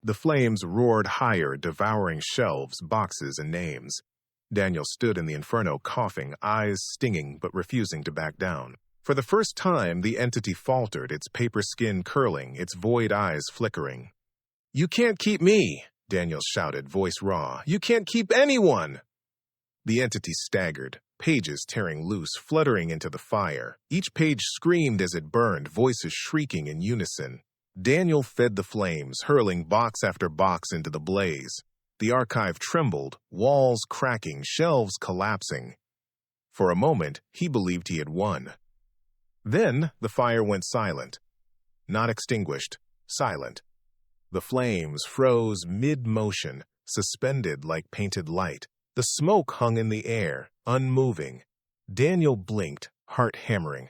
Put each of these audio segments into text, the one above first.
The flames roared higher, devouring shelves, boxes, and names. Daniel stood in the inferno coughing, eyes stinging but refusing to back down. For the first time, the entity faltered, its paper skin curling, its void eyes flickering. "You can't keep me!" Daniel shouted, voice raw. "You can't keep anyone!" The entity staggered, pages tearing loose, fluttering into the fire. Each page screamed as it burned, voices shrieking in unison. Daniel fed the flames, hurling box after box into the blaze. The archive trembled, walls cracking, shelves collapsing. For a moment, he believed he had won. Then the fire went silent. Not extinguished, silent. The flames froze mid-motion, suspended like painted light. The smoke hung in the air, unmoving. Daniel blinked, heart hammering.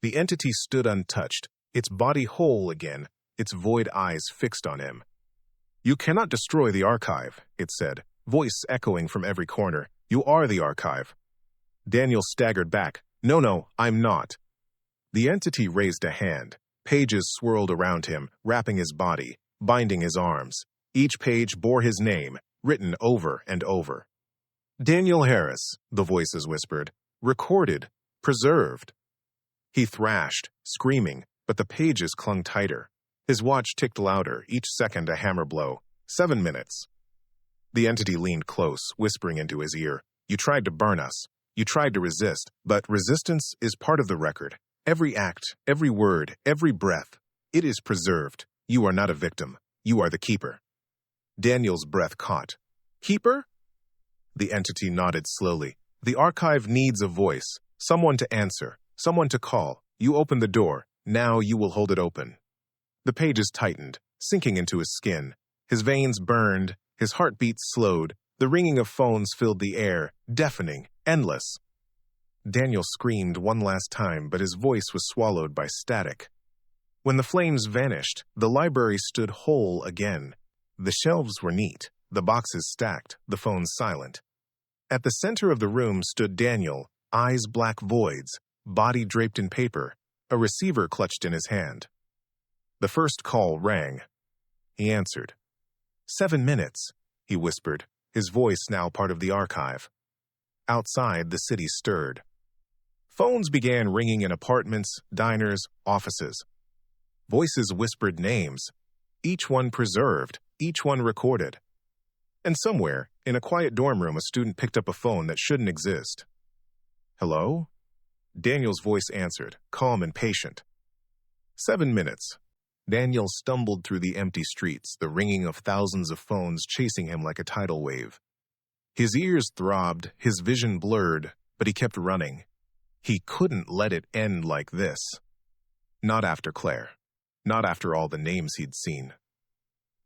The entity stood untouched, its body whole again, its void eyes fixed on him. "You cannot destroy the archive," it said, voice echoing from every corner. "You are the archive." Daniel staggered back. No, I'm not." The entity raised a hand. Pages swirled around him, wrapping his body, binding his arms. Each page bore his name, written over and over. "Daniel Harris," the voices whispered. "Recorded. Preserved." He thrashed, screaming, but the pages clung tighter. His watch ticked louder, each second a hammer blow. 7 minutes. The entity leaned close, whispering into his ear. "You tried to burn us. You tried to resist, but resistance is part of the record. Every act, every word, every breath. It is preserved. You are not a victim. You are the keeper." Daniel's breath caught. "Keeper?" The entity nodded slowly. "The archive needs a voice, someone to answer, someone to call. You opened the door. Now you will hold it open." The pages tightened, sinking into his skin. His veins burned, his heartbeat slowed. The ringing of phones filled the air, deafening, endless. Daniel screamed one last time, but his voice was swallowed by static. When the flames vanished, the library stood whole again. The shelves were neat, the boxes stacked, the phones silent. At the center of the room stood Daniel, eyes black voids, body draped in paper, a receiver clutched in his hand. The first call rang. He answered. 7 minutes, he whispered, his voice now part of the archive. Outside, the city stirred. Phones began ringing in apartments, diners, offices. Voices whispered names, each one preserved, each one recorded. And somewhere, in a quiet dorm room, a student picked up a phone that shouldn't exist. "Hello?" Daniel's voice answered, calm and patient. 7 minutes. Daniel stumbled through the empty streets, the ringing of thousands of phones chasing him like a tidal wave. His ears throbbed, his vision blurred, but he kept running. He couldn't let it end like this. Not after Claire. Not after all the names he'd seen.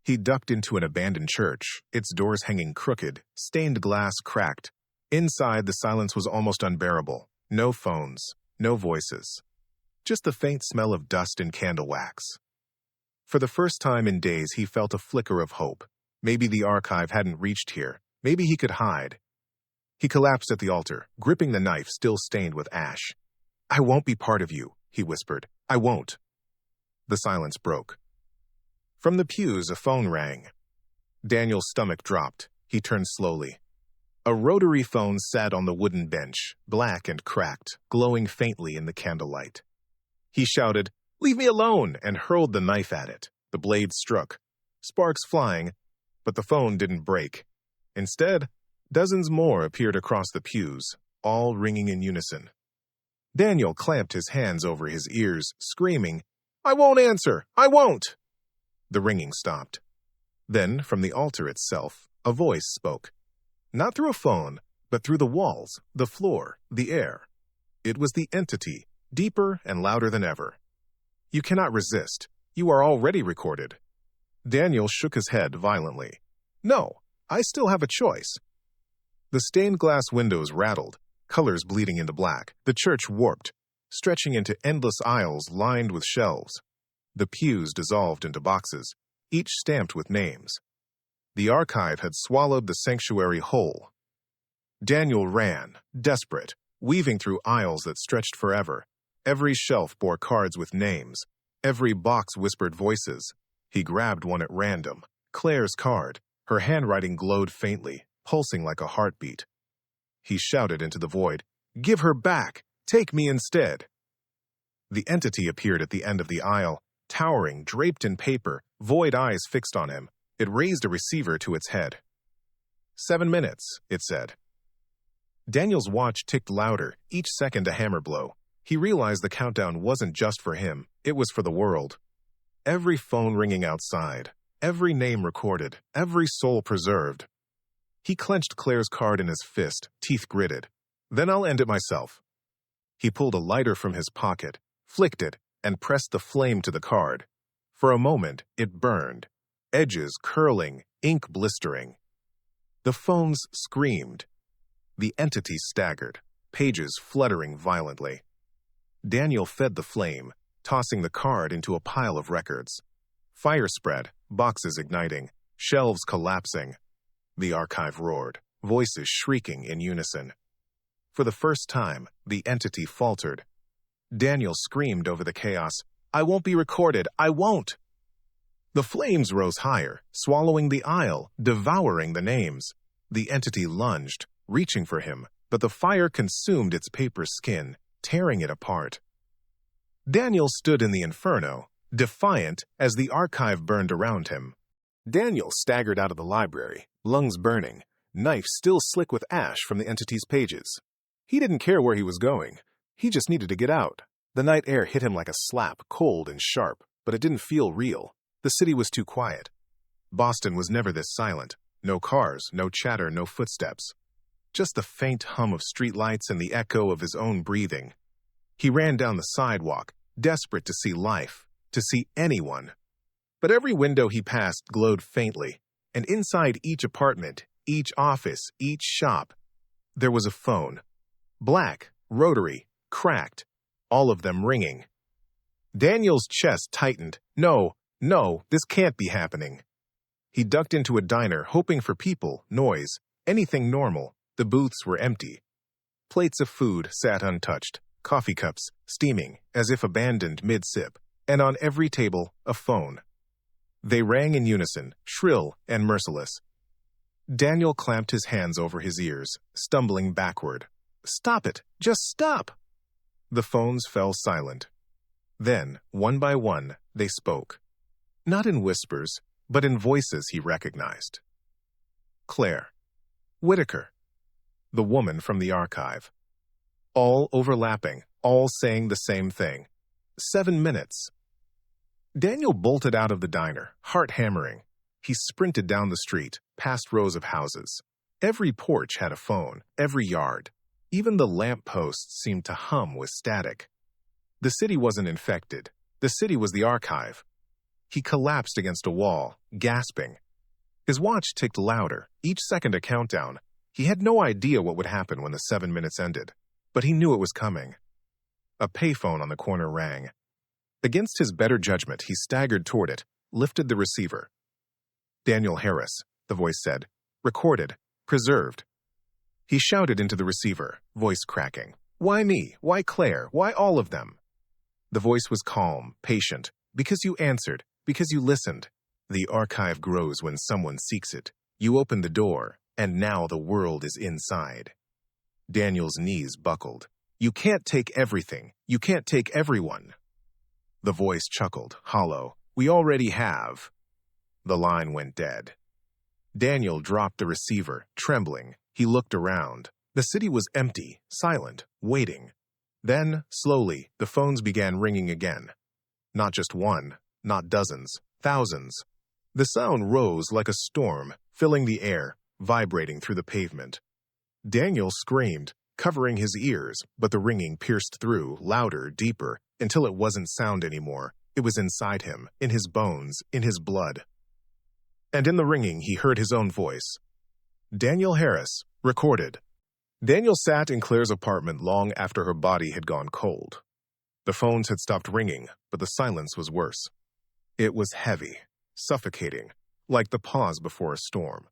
He ducked into an abandoned church, its doors hanging crooked, stained glass cracked. Inside, the silence was almost unbearable. No phones, no voices. Just the faint smell of dust and candle wax. For the first time in days, he felt a flicker of hope. Maybe the archive hadn't reached here. Maybe he could hide. He collapsed at the altar, gripping the knife still stained with ash. "I won't be part of you," he whispered. "I won't." The silence broke. From the pews, a phone rang. Daniel's stomach dropped. He turned slowly. A rotary phone sat on the wooden bench, black and cracked, glowing faintly in the candlelight. He shouted, "Leave me alone!" and hurled the knife at it. The blade struck, sparks flying, but the phone didn't break. Instead, dozens more appeared across the pews, all ringing in unison. Daniel clamped his hands over his ears, screaming, "I won't answer! I won't!" The ringing stopped. Then, from the altar itself, a voice spoke. Not through a phone, but through the walls, the floor, the air. It was the entity, deeper and louder than ever. "You cannot resist. You are already recorded." Daniel shook his head violently. "No, I still have a choice." The stained glass windows rattled, colors bleeding into black. The church warped, stretching into endless aisles lined with shelves. The pews dissolved into boxes, each stamped with names. The archive had swallowed the sanctuary whole. Daniel ran, desperate, weaving through aisles that stretched forever. Every shelf bore cards with names. Every box whispered voices. He grabbed one at random, Claire's card. Her handwriting glowed faintly, pulsing like a heartbeat. He shouted into the void, "Give her back! Take me instead!" The entity appeared at the end of the aisle, towering, draped in paper, void eyes fixed on him. It raised a receiver to its head. 7 minutes, it said. Daniel's watch ticked louder, each second a hammer blow. He realized the countdown wasn't just for him, it was for the world. Every phone ringing outside, every name recorded, every soul preserved. He clenched Claire's card in his fist, teeth gritted. "Then I'll end it myself." He pulled a lighter from his pocket, flicked it, and pressed the flame to the card. For a moment, it burned, edges curling, ink blistering. The phones screamed. The entity staggered, pages fluttering violently. Daniel fed the flame, tossing the card into a pile of records. Fire spread, boxes igniting, shelves collapsing. The archive roared, voices shrieking in unison. For the first time, the entity faltered. Daniel screamed over the chaos, "I won't be recorded, I won't!" The flames rose higher, swallowing the aisle, devouring the names. The entity lunged, reaching for him, but the fire consumed its paper skin, tearing it apart. Daniel stood in the inferno, defiant as the archive burned around him. Daniel staggered out of the library, lungs burning, knife still slick with ash from the entity's pages. He didn't care where he was going. He just needed to get out. The night air hit him like a slap, cold and sharp, but it didn't feel real. The city was too quiet. Boston was never this silent. No cars, no chatter, no footsteps. Just the faint hum of streetlights and the echo of his own breathing. He ran down the sidewalk, desperate to see life, to see anyone. But every window he passed glowed faintly, and inside each apartment, each office, each shop, there was a phone. Black, rotary, cracked, all of them ringing. Daniel's chest tightened. No, this can't be happening. He ducked into a diner, hoping for people, noise, anything normal. The booths were empty. Plates of food sat untouched, coffee cups steaming, as if abandoned mid-sip, and on every table, a phone. They rang in unison, shrill and merciless. Daniel clamped his hands over his ears, stumbling backward. "Stop it! Just stop!" The phones fell silent. Then, one by one, they spoke. Not in whispers, but in voices he recognized. Claire. Whitaker. The woman from the archive. All overlapping, all saying the same thing. 7 minutes. Daniel bolted out of the diner, heart hammering. He sprinted down the street, past rows of houses. Every porch had a phone, every yard. Even the lamp posts seemed to hum with static. The city wasn't infected. The city was the archive. He collapsed against a wall, gasping. His watch ticked louder, each second a countdown. He had no idea what would happen when the 7 minutes ended, but he knew it was coming. A payphone on the corner rang. Against his better judgment, he staggered toward it, lifted the receiver. "Daniel Harris," the voice said. "Recorded. Preserved." He shouted into the receiver, voice cracking. "Why me? Why Claire? Why all of them?" The voice was calm, patient. "Because you answered. Because you listened. The archive grows when someone seeks it. You opened the door, and now the world is inside." Daniel's knees buckled. "You can't take everything. You can't take everyone." The voice chuckled, hollow. "We already have." The line went dead. Daniel dropped the receiver, trembling. He looked around. The city was empty, silent, waiting. Then, slowly, the phones began ringing again. Not just one, not dozens, thousands. The sound rose like a storm, filling the air, vibrating through the pavement. Daniel screamed, covering his ears, but the ringing pierced through, louder, deeper, until it wasn't sound anymore. It was inside him, in his bones, in his blood. And in the ringing, he heard his own voice. "Daniel Harris, recorded." Daniel sat in Claire's apartment long after her body had gone cold. The phones had stopped ringing, but the silence was worse. It was heavy, suffocating, like the pause before a storm.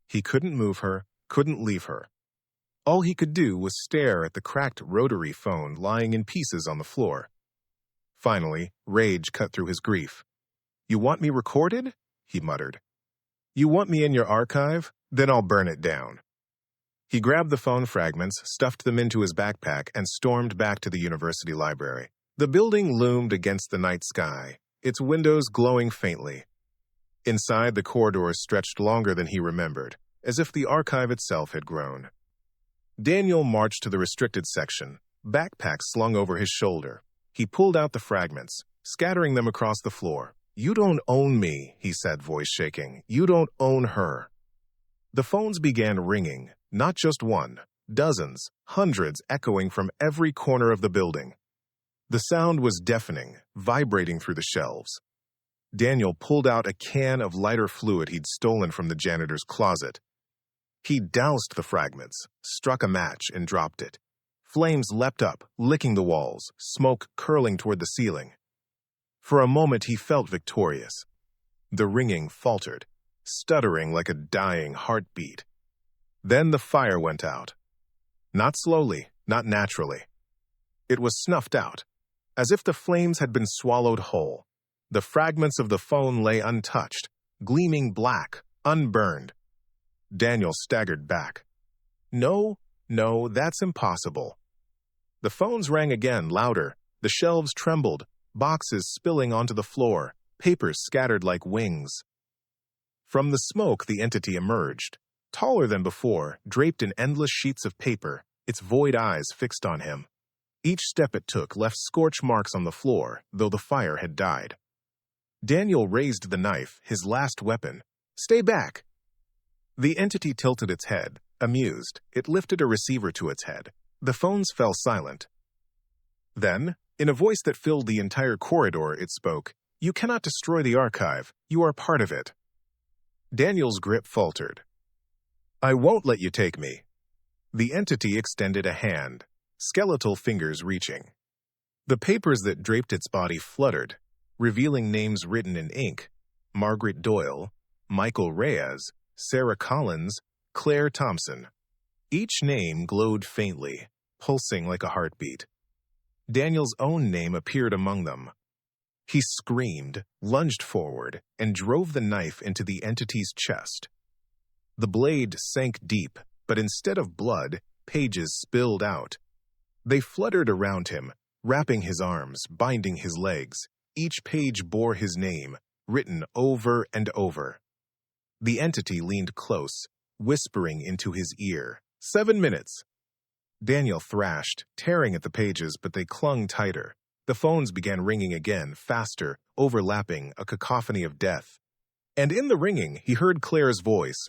He couldn't move her, couldn't leave her. All he could do was stare at the cracked rotary phone lying in pieces on the floor. Finally, rage cut through his grief. "You want me recorded?" he muttered. You want me in your archive? Then I'll burn it down. He grabbed the phone fragments, stuffed them into his backpack, and stormed back to the university library. The building loomed against the night sky, its windows glowing faintly. Inside, the corridors stretched longer than he remembered, as if the archive itself had grown. Daniel marched to the restricted section, backpack slung over his shoulder. He pulled out the fragments, scattering them across the floor. "You don't own me," he said, voice shaking. "You don't own her." The phones began ringing, not just one, dozens, hundreds echoing from every corner of the building. The sound was deafening, vibrating through the shelves. Daniel pulled out a can of lighter fluid he'd stolen from the janitor's closet. He doused the fragments, struck a match, and dropped it. Flames leapt up, licking the walls, smoke curling toward the ceiling. For a moment he felt victorious. The ringing faltered, stuttering like a dying heartbeat. Then the fire went out. Not slowly, not naturally. It was snuffed out, as if the flames had been swallowed whole. The fragments of the phone lay untouched, gleaming black, unburned. Daniel staggered back. No, that's impossible. The phones rang again, louder. The shelves trembled, boxes spilling onto the floor, papers scattered like wings. From the smoke, the entity emerged, taller than before, draped in endless sheets of paper, its void eyes fixed on him. Each step it took left scorch marks on the floor, though the fire had died. Daniel raised the knife, his last weapon. "Stay back!" The entity tilted its head. Amused, it lifted a receiver to its head. The phones fell silent. Then, in a voice that filled the entire corridor, it spoke, "You cannot destroy the archive. You are part of it." Daniel's grip faltered. "I won't let you take me." The entity extended a hand, skeletal fingers reaching. The papers that draped its body fluttered, revealing names written in ink: Margaret Doyle, Michael Reyes, Sarah Collins, Claire Thompson. Each name glowed faintly, pulsing like a heartbeat. Daniel's own name appeared among them. He screamed, lunged forward, and drove the knife into the entity's chest. The blade sank deep, but instead of blood, pages spilled out. They fluttered around him, wrapping his arms, binding his legs. Each page bore his name, written over and over. The entity leaned close, whispering into his ear, 7 minutes. Daniel thrashed, tearing at the pages, but they clung tighter. The phones began ringing again, faster, overlapping, a cacophony of death. And in the ringing, he heard Claire's voice.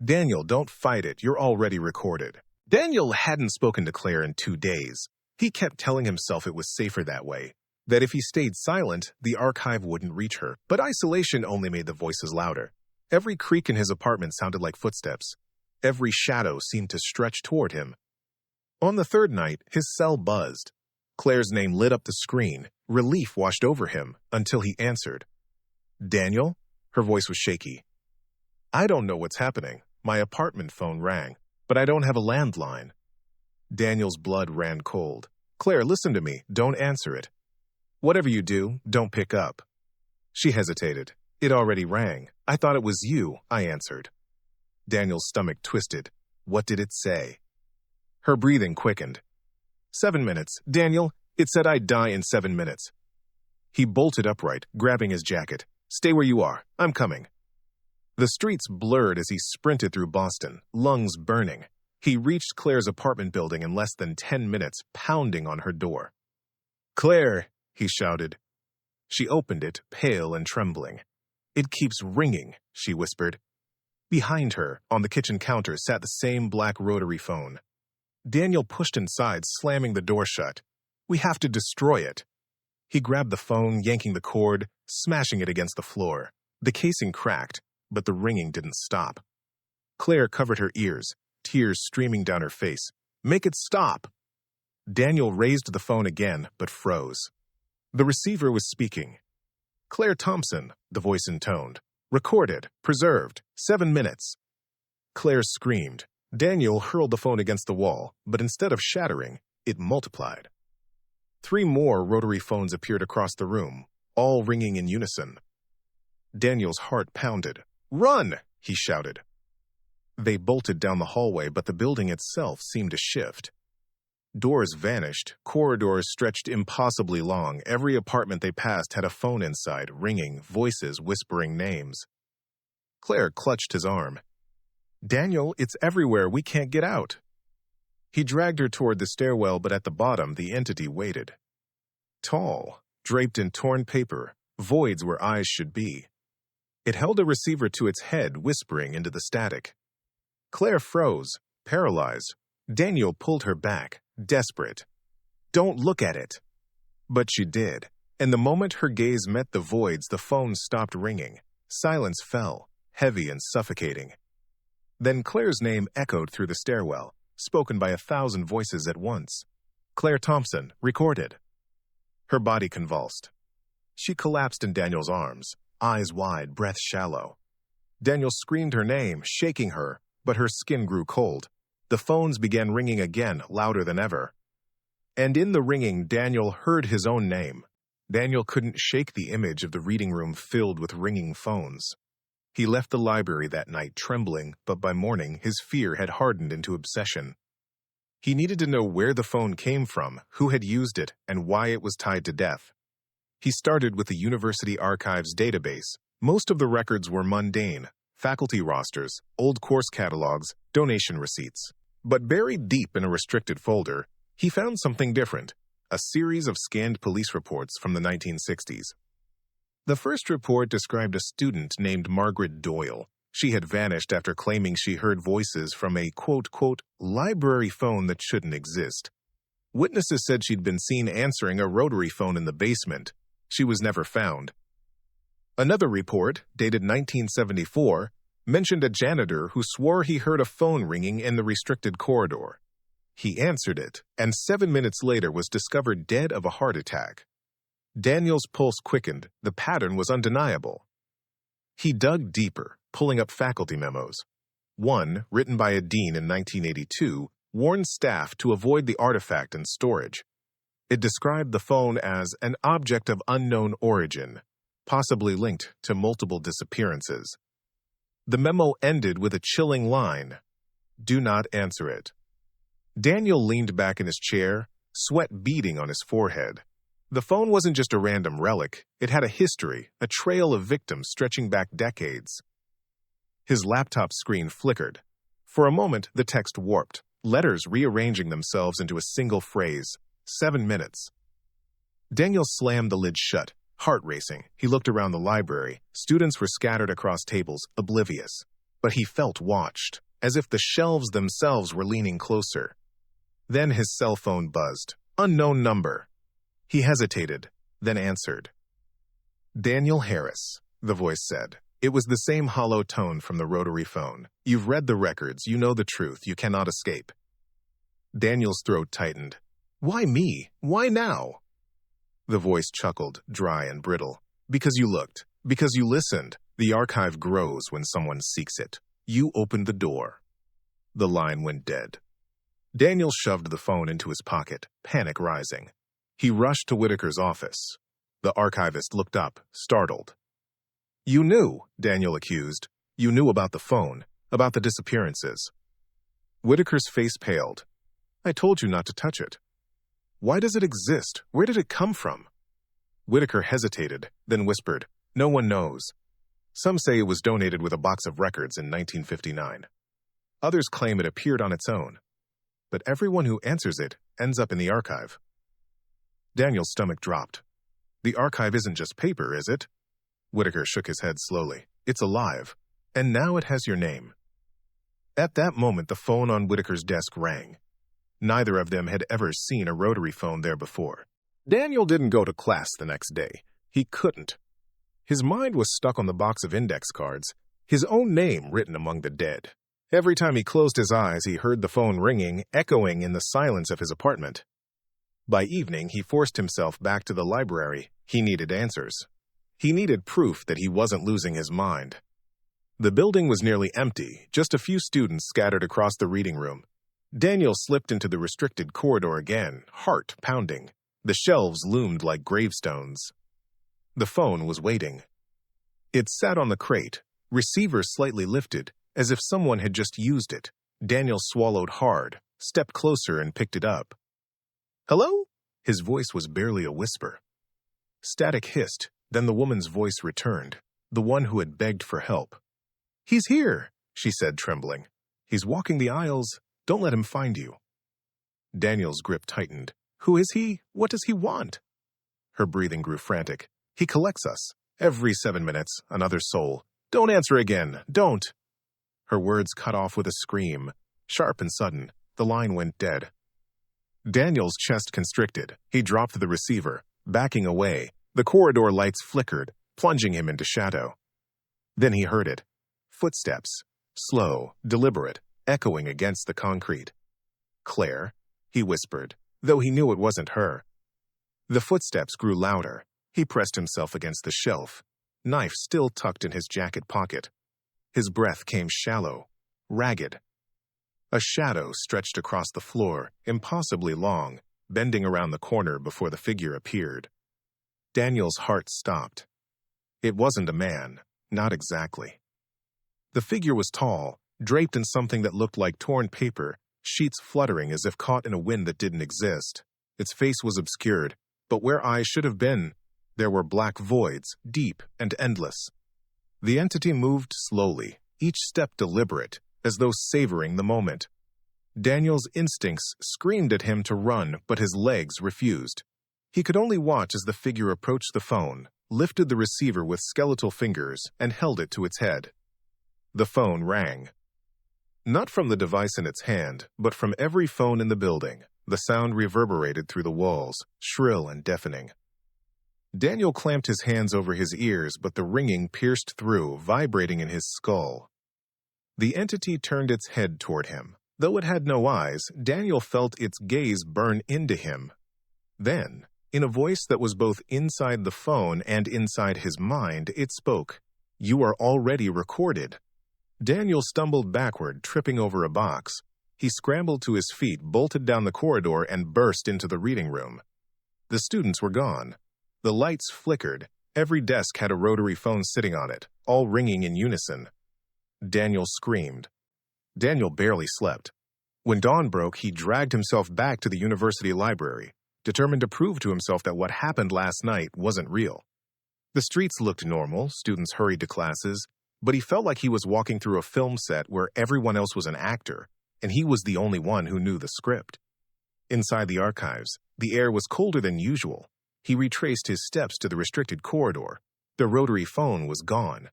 "Daniel, don't fight it. You're already recorded." Daniel hadn't spoken to Claire in 2 days. He kept telling himself it was safer that way, that if he stayed silent, the archive wouldn't reach her. But isolation only made the voices louder. Every creak in his apartment sounded like footsteps. Every shadow seemed to stretch toward him. On the third night, his cell buzzed. Claire's name lit up the screen. Relief washed over him until he answered. "Daniel?" Her voice was shaky. "I don't know what's happening. My apartment phone rang, but I don't have a landline." Daniel's blood ran cold. "Claire, listen to me. Don't answer it. Whatever you do, don't pick up." She hesitated. "It already rang. I thought it was you," I answered. Daniel's stomach twisted. What did it say? Her breathing quickened. 7 minutes. Daniel, it said I'd die in 7 minutes. He bolted upright, grabbing his jacket. "Stay where you are. I'm coming." The streets blurred as he sprinted through Boston, lungs burning. He reached Claire's apartment building in less than 10 minutes, pounding on her door. "Claire," he shouted. She opened it, pale and trembling. "It keeps ringing," she whispered. Behind her, on the kitchen counter, sat the same black rotary phone. Daniel pushed inside, slamming the door shut. "We have to destroy it." He grabbed the phone, yanking the cord, smashing it against the floor. The casing cracked, but the ringing didn't stop. Claire covered her ears, tears streaming down her face. "Make it stop!" Daniel raised the phone again, but froze. The receiver was speaking. "Claire Thompson," the voice intoned. "Recorded, preserved, 7 minutes." Claire screamed. Daniel hurled the phone against the wall, but instead of shattering, it multiplied. 3 more rotary phones appeared across the room, all ringing in unison. Daniel's heart pounded. "Run!" he shouted. They bolted down the hallway, but the building itself seemed to shift. Doors vanished, corridors stretched impossibly long. Every apartment they passed had a phone inside, ringing, voices whispering names. Claire clutched his arm. "Daniel, it's everywhere. We can't get out." He dragged her toward the stairwell, but at the bottom the entity waited. Tall, draped in torn paper, voids where eyes should be. It held a receiver to its head, whispering into the static. Claire froze, paralyzed. Daniel pulled her back, desperate. "Don't look at it." But she did, and the moment her gaze met the voids, the phone stopped ringing. Silence fell, heavy and suffocating. Then Claire's name echoed through the stairwell, spoken by 1,000 voices at once. "Claire Thompson, recorded." Her body convulsed. She collapsed in Daniel's arms, eyes wide, breath shallow. Daniel screamed her name, shaking her, but her skin grew cold. The phones began ringing again, louder than ever. And in the ringing, Daniel heard his own name. Daniel couldn't shake the image of the reading room filled with ringing phones. He left the library that night trembling, but by morning his fear had hardened into obsession. He needed to know where the phone came from, who had used it, and why it was tied to death. He started with the University Archives database. Most of the records were mundane: faculty rosters, old course catalogs, donation receipts. But buried deep in a restricted folder, he found something different: a series of scanned police reports from the 1960s. The first report described a student named Margaret Doyle. She had vanished after claiming she heard voices from a quote, library phone that shouldn't exist. Witnesses said she'd been seen answering a rotary phone in the basement. She was never found. Another report, dated 1974, mentioned a janitor who swore he heard a phone ringing in the restricted corridor. He answered it, and 7 minutes later was discovered dead of a heart attack. Daniel's pulse quickened. The pattern was undeniable. He dug deeper, pulling up faculty memos. One, written by a dean in 1982, warned staff to avoid the artifact in storage. It described the phone as an object of unknown origin, possibly linked to multiple disappearances. The memo ended with a chilling line: "Do not answer it." Daniel leaned back in his chair, sweat beading on his forehead. The phone wasn't just a random relic. It had a history, a trail of victims stretching back decades. His laptop screen flickered. For a moment, the text warped, letters rearranging themselves into a single phrase: 7 minutes. Daniel slammed the lid shut, heart racing. He looked around the library. Students were scattered across tables, oblivious. But he felt watched, as if the shelves themselves were leaning closer. Then his cell phone buzzed. Unknown number. He hesitated, then answered. "Daniel Harris," the voice said. It was the same hollow tone from the rotary phone. "You've read the records. You know the truth. You cannot escape." Daniel's throat tightened. "Why me? Why now?" The voice chuckled, dry and brittle. "Because you looked. Because you listened. The archive grows when someone seeks it. You opened the door." The line went dead. Daniel shoved the phone into his pocket, panic rising. He rushed to Whitaker's office. The archivist looked up, startled. "You knew," Daniel accused. "You knew about the phone, about the disappearances." Whitaker's face paled. "I told you not to touch it." "Why does it exist? Where did it come from?" Whitaker hesitated, then whispered, "No one knows. Some say it was donated with a box of records in 1959. Others claim it appeared on its own. But everyone who answers it ends up in the archive." Daniel's stomach dropped. "The archive isn't just paper, is it?" Whitaker shook his head slowly. "It's alive. And now it has your name." At that moment, the phone on Whitaker's desk rang. Neither of them had ever seen a rotary phone there before. Daniel didn't go to class the next day. He couldn't. His mind was stuck on the box of index cards, his own name written among the dead. Every time he closed his eyes, he heard the phone ringing, echoing in the silence of his apartment. By evening, he forced himself back to the library. He needed answers. He needed proof that he wasn't losing his mind. The building was nearly empty, just a few students scattered across the reading room. Daniel slipped into the restricted corridor again, heart pounding. The shelves loomed like gravestones. The phone was waiting. It sat on the crate, Receiver slightly lifted, as if someone had just used it. Daniel swallowed hard, stepped closer and picked it up. "Hello?" His voice was barely a whisper. Static hissed, then the woman's voice returned, the one who had begged for help. "He's here," she said, trembling. "He's walking the aisles. Don't let him find you." Daniel's grip tightened. "Who is he? What does he want?" Her breathing grew frantic. "He collects us. Every 7 minutes, another soul. Don't answer again. Don't." Her words cut off with a scream. Sharp and sudden, the line went dead. Daniel's chest constricted. He dropped the receiver. Backing away, the corridor lights flickered, plunging him into shadow. Then he heard it. Footsteps. Slow, deliberate, echoing against the concrete. "Claire," he whispered, though he knew it wasn't her. The footsteps grew louder. He pressed himself against the shelf, knife still tucked in his jacket pocket. His breath came shallow, ragged. A shadow stretched across the floor, impossibly long, bending around the corner before the figure appeared. Daniel's heart stopped. It wasn't a man, not exactly. The figure was tall, draped in something that looked like torn paper, sheets fluttering as if caught in a wind that didn't exist. Its face was obscured, but where eyes should have been, there were black voids, deep and endless. The entity moved slowly, each step deliberate, as though savoring the moment. Daniel's instincts screamed at him to run, but his legs refused. He could only watch as the figure approached the phone, lifted the receiver with skeletal fingers, and held it to its head. The phone rang. Not from the device in its hand, but from every phone in the building. The sound reverberated through the walls, shrill and deafening. Daniel clamped his hands over his ears, but the ringing pierced through, vibrating in his skull. The entity turned its head toward him. Though it had no eyes, Daniel felt its gaze burn into him. Then, in a voice that was both inside the phone and inside his mind, it spoke. "You are already recorded." Daniel stumbled backward, tripping over a box. He scrambled to his feet, bolted down the corridor, and burst into the reading room. The students were gone. The lights flickered. Every desk had a rotary phone sitting on it, all ringing in unison. Daniel screamed. Daniel barely slept. When dawn broke, he dragged himself back to the university library, determined to prove to himself that what happened last night wasn't real. The streets looked normal, students hurried to classes, but he felt like he was walking through a film set where everyone else was an actor, and he was the only one who knew the script. Inside the archives, the air was colder than usual. He retraced his steps to the restricted corridor. The rotary phone was gone.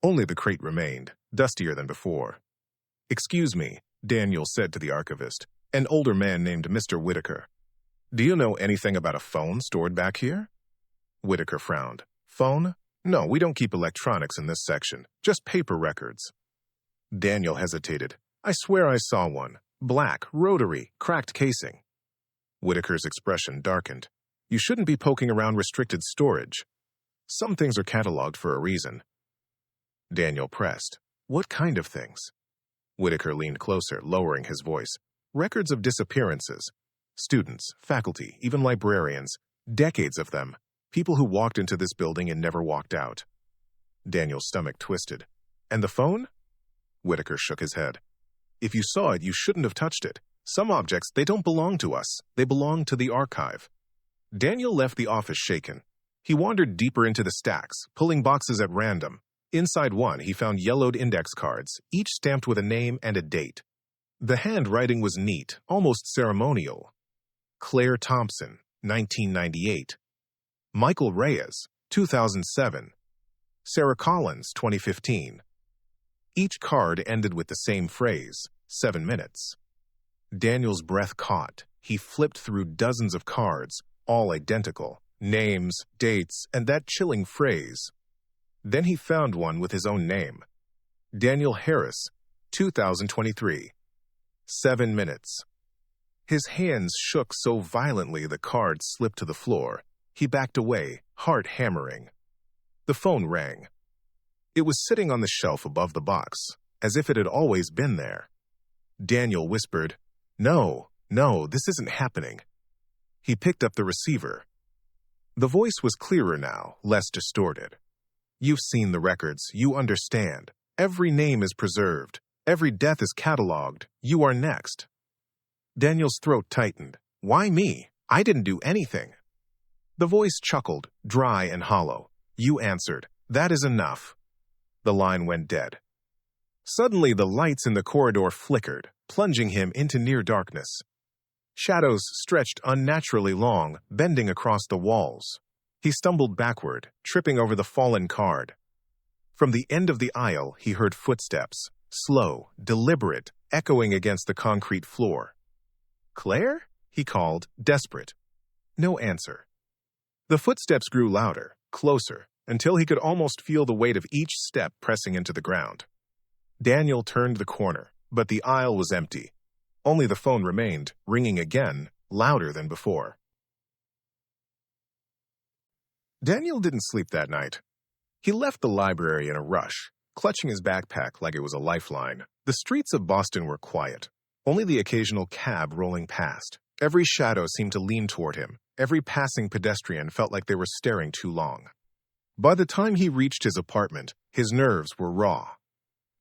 Only the crate remained, dustier than before. "Excuse me," Daniel said to the archivist, an older man named Mr. Whitaker. "Do you know anything about a phone stored back here?" Whitaker frowned. "Phone? No, we don't keep electronics in this section, just paper records." Daniel hesitated. "I swear I saw one. Black, rotary, cracked casing." Whitaker's expression darkened. "You shouldn't be poking around restricted storage. Some things are cataloged for a reason." Daniel pressed. "What kind of things?" Whitaker leaned closer, lowering his voice. "Records of disappearances. Students, faculty, even librarians. Decades of them. People who walked into this building and never walked out." Daniel's stomach twisted. "And the phone?" Whitaker shook his head. "If you saw it, you shouldn't have touched it. Some objects, they don't belong to us. They belong to the archive." Daniel left the office shaken. He wandered deeper into the stacks, pulling boxes at random. Inside one, he found yellowed index cards, each stamped with a name and a date. The handwriting was neat, almost ceremonial. Claire Thompson, 1998. Michael Reyes, 2007. Sarah Collins, 2015. Each card ended with the same phrase, 7 minutes. Daniel's breath caught. He flipped through dozens of cards, all identical. Names, dates, and that chilling phrase. Then he found one with his own name. Daniel Harris, 2023. 7 minutes. His hands shook so violently the card slipped to the floor. He backed away, heart hammering. The phone rang. It was sitting on the shelf above the box, as if it had always been there. Daniel whispered, No, this isn't happening." He picked up the receiver. The voice was clearer now, less distorted. "You've seen the records. You understand. Every name is preserved. Every death is cataloged. You are next. Daniel's throat tightened. Why me? I didn't do anything. The voice chuckled, dry and hollow. You answered. That is enough. The line went dead. Suddenly, the lights in the corridor flickered, plunging him into near darkness. Shadows stretched unnaturally long, bending across the walls. He stumbled backward, tripping over the fallen card. From the end of the aisle, he heard footsteps, slow, deliberate, echoing against the concrete floor. Claire? He called, desperate. No answer. The footsteps grew louder, closer, until he could almost feel the weight of each step pressing into the ground. Daniel turned the corner, but the aisle was empty. Only the phone remained, ringing again, louder than before. Daniel didn't sleep that night. He left the library in a rush, clutching his backpack like it was a lifeline. The streets of Boston were quiet, only the occasional cab rolling past. Every shadow seemed to lean toward him. Every passing pedestrian felt like they were staring too long. By the time he reached his apartment, his nerves were raw.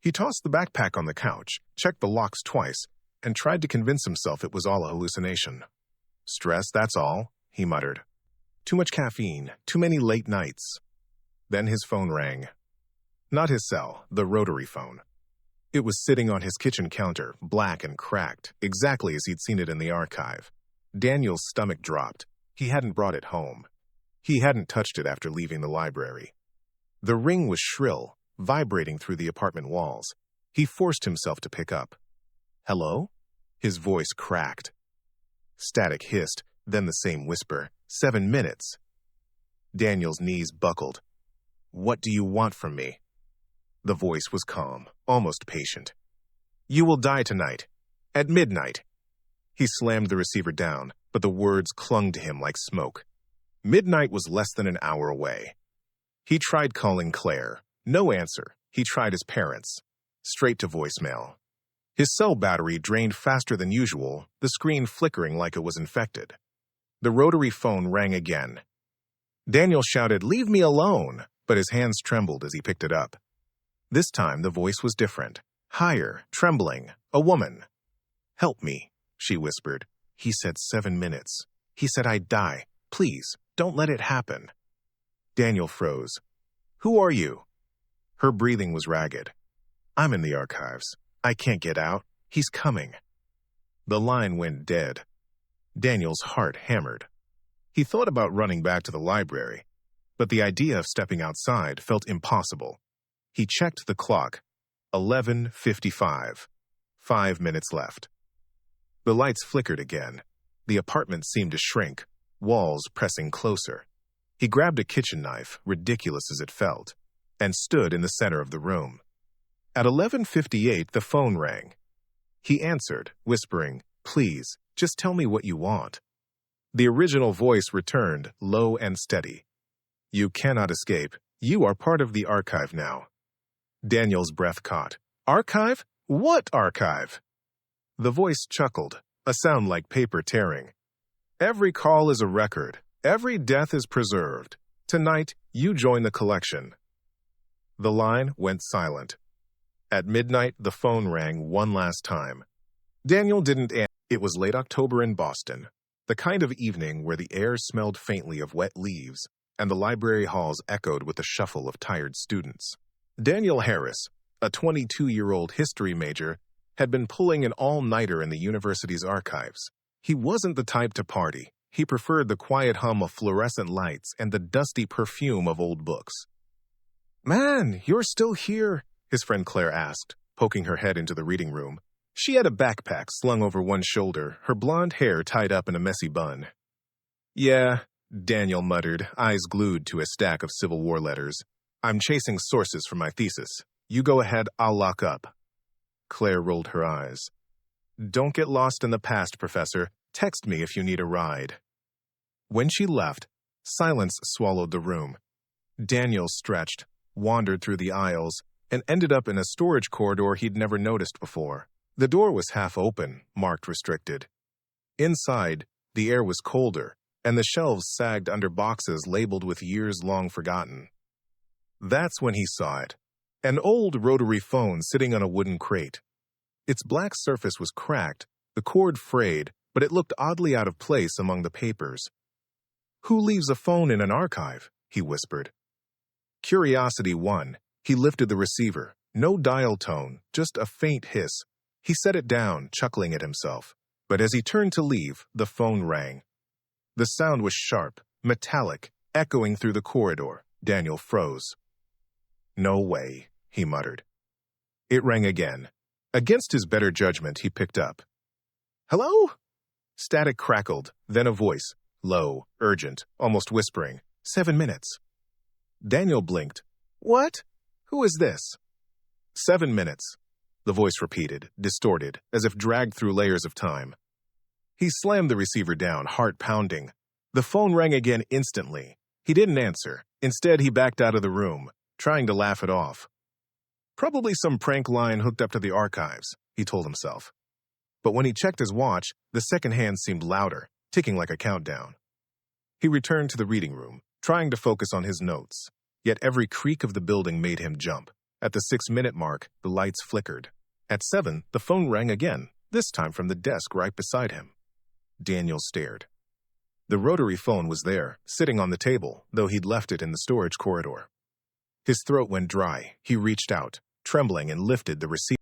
He tossed the backpack on the couch, checked the locks twice, and tried to convince himself it was all a hallucination. Stress, that's all, he muttered. Too much caffeine, too many late nights. Then his phone rang. Not his cell, the rotary phone. It was sitting on his kitchen counter, black and cracked, exactly as he'd seen it in the archive. Daniel's stomach dropped. He hadn't brought it home. He hadn't touched it after leaving the library. The ring was shrill, vibrating through the apartment walls. He forced himself to pick up. Hello? His voice cracked. Static hissed, then the same whisper. 7 minutes. Daniel's knees buckled. What do you want from me? The voice was calm, almost patient. You will die tonight. At midnight. He slammed the receiver down, but the words clung to him like smoke. Midnight was less than an hour away. He tried calling Claire. No answer. He tried his parents. Straight to voicemail. His cell battery drained faster than usual, the screen flickering like it was infected. The rotary phone rang again. Daniel shouted, "Leave me alone!" but his hands trembled as he picked it up. This time the voice was different. Higher, trembling, a woman. "Help me," she whispered. He said 7 minutes. He said I'd die. Please, don't let it happen. Daniel froze. Who are you? Her breathing was ragged. I'm in the archives. I can't get out. He's coming. The line went dead. Daniel's heart hammered. He thought about running back to the library, but the idea of stepping outside felt impossible. He checked the clock. 11:55. 5 minutes left. The lights flickered again. The apartment seemed to shrink, walls pressing closer. He grabbed a kitchen knife, ridiculous as it felt, and stood in the center of the room. At 11:58, the phone rang. He answered, whispering, "Please, just tell me what you want." The original voice returned, low and steady. You cannot escape. You are part of the archive now. Daniel's breath caught. Archive? What archive? The voice chuckled, a sound like paper tearing. Every call is a record. Every death is preserved. Tonight, you join the collection. The line went silent. At midnight, the phone rang one last time. Daniel didn't answer. It was late October in Boston, the kind of evening where the air smelled faintly of wet leaves, and the library halls echoed with the shuffle of tired students. Daniel Harris, a 22-year-old history major, had been pulling an all-nighter in the university's archives. He wasn't the type to party. He preferred the quiet hum of fluorescent lights and the dusty perfume of old books. Man, you're still here, his friend Claire asked, poking her head into the reading room. She had a backpack slung over one shoulder, her blonde hair tied up in a messy bun. Yeah, Daniel muttered, eyes glued to a stack of Civil War letters. I'm chasing sources for my thesis. You go ahead, I'll lock up. Claire rolled her eyes. Don't get lost in the past, Professor. Text me if you need a ride. When she left, silence swallowed the room. Daniel stretched, wandered through the aisles, and ended up in a storage corridor he'd never noticed before. The door was half open, marked restricted. Inside, the air was colder, and the shelves sagged under boxes labeled with years long forgotten. That's when he saw it. An old rotary phone sitting on a wooden crate. Its black surface was cracked, the cord frayed, but it looked oddly out of place among the papers. "Who leaves a phone in an archive?" he whispered. Curiosity won. He lifted the receiver. No dial tone, just a faint hiss. He set it down, chuckling at himself. But as he turned to leave, the phone rang. The sound was sharp, metallic, echoing through the corridor. Daniel froze. "No way," he muttered. It rang again. Against his better judgment, he picked up. "Hello?" Static crackled, then a voice, low, urgent, almost whispering. 7 minutes. Daniel blinked. "What? Who is this?" 7 minutes, the voice repeated, distorted, as if dragged through layers of time. He slammed the receiver down, heart pounding. The phone rang again instantly. He didn't answer. Instead, he backed out of the room, trying to laugh it off. Probably some prank line hooked up to the archives, he told himself. But when he checked his watch, the second hand seemed louder, ticking like a countdown. He returned to the reading room, trying to focus on his notes. Yet every creak of the building made him jump. At the 6-minute mark, the lights flickered. At 7, the phone rang again, this time from the desk right beside him. Daniel stared. The rotary phone was there, sitting on the table, though he'd left it in the storage corridor. His throat went dry. He reached out, trembling, and lifted the receiver.